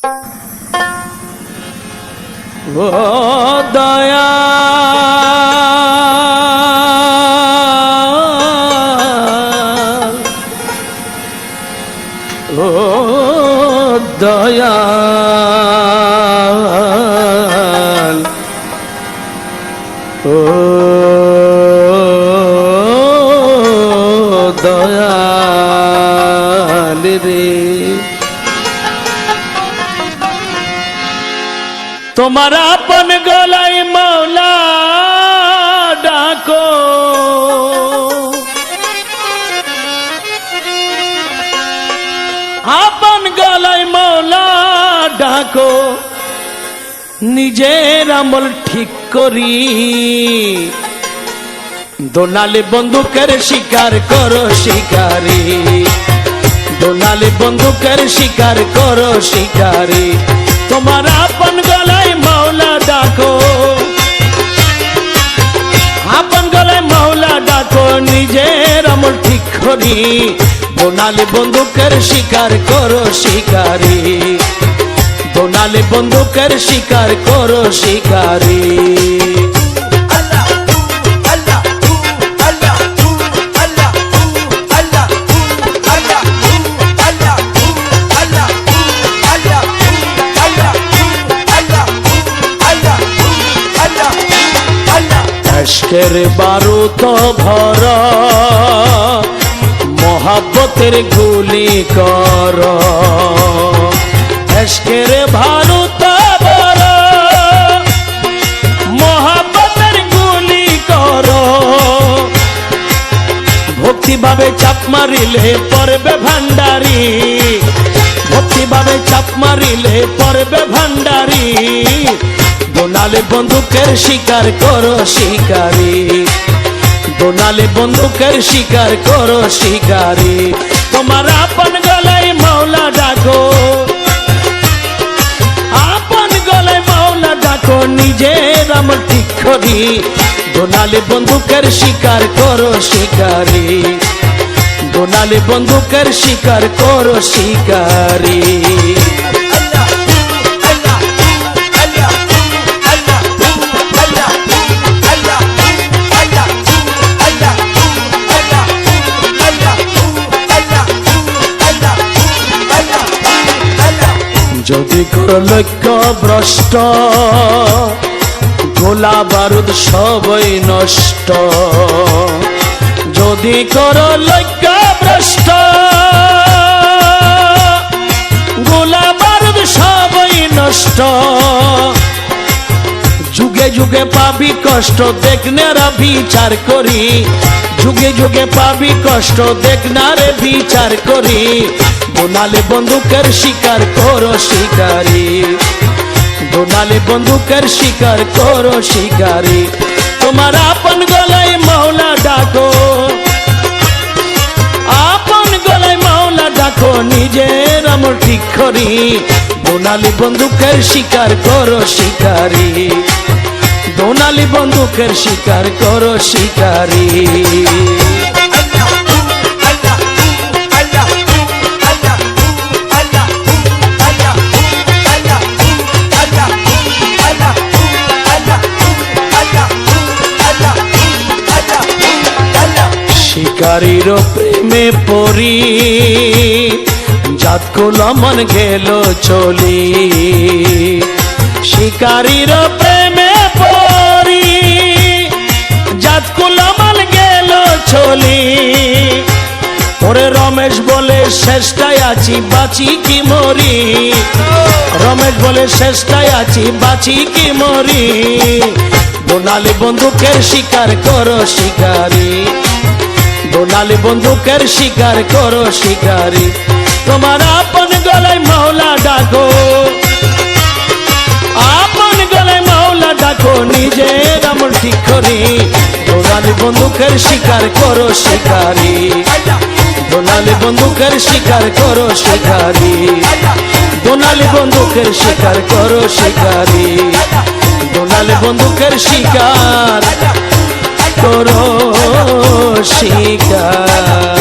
ও দয়া ও দয়াল ও দয়াল রে তোমার আপন গলায় মৌলা ডাকো আপন গলায় মৌলা ডাকো নিজের আমল ঠিক করি দোনালে বন্দুকের শিকার করো শিকারি দোনালে বন্দুকের শিকার করো শিকারি তোমার আপন গলায় মৌলা ডাকো আপন গলায় মৌলা ডাকো নিজের আমল ঠিক করি দোনালে বন্দুকের শিকার করো শিকারি দোনালে বন্দুকের শিকার করো শিকারি আজকের বারুদ ভর মোহাব্বতের গুলি কর আজকের বারুদ ভর মোহাব্বতের গুলি কর ভক্তিভাবে চাপ মারিলে পড়বে ভান্ডারি ভক্তিভাবে চাপ মারিলে পড়বে ভান্ডারি দোনালে বন্দুকের শিকার করো শিকারি দোনালে বন্দুকের শিকার করো শিকারি তোমার আপন গলায় মৌলা ডাকো আপন গলায় মৌলা ডাকো নিজের আমল ঠিক করি দোনালে বন্দুকের শিকার করো শিকারি দোনালে বন্দুকের শিকার করো শিকারি যদি করো লক্ষ্য ভ্রষ্ট গোলা বারুদ সবই নষ্ট যদি করো লক্ষ্য ভ্রষ্ট গোলা বারুদ সবই নষ্ট যুগে যুগে পাবি কষ্ট দেখনারা বিচার করি যুগে যুগে পাবি কষ্ট দেখনারে বিচার করি দোনালে বন্দুকের শিকার করো শিকারি দোনালে বন্দুকের শিকার করো শিকারি তোমার আপন গলায় মৌলা ডাকো আপন গলায় মৌলা ডাকো নিজের আমল ঠিক করি দোনালে বন্দুকের শিকার করো শিকারি দোনালে বন্দুকের শিকার করো শিকারি শিকারীর প্রেমে পড়ি জাত গোলামন গেল চলি শিকারীর প্রেমে পড়ি জাত গোলামন গেল চলি ওরে রমেশ বলে শেষটায় আছি বাঁচি কি মরি রমেশ বলে শেষটায় আছি বাঁচি কি মরি দোনালে বন্দুকের শিকার করো শিকারি দোনালে বন্দুকের শিকার করো শিকারি তোমার আপন গলায় মৌলা ডাকো আপন গলায় মৌলা ডাকো নিজের আমল ঠিক করি দোনালে বন্দুকের শিকার করো শিকারি দোনালে বন্দুকের শিকার করো শিকারি দোনালে বন্দুকের শিকার করো শিকারি দোনালে বন্দুকের শিকার করো শিকার।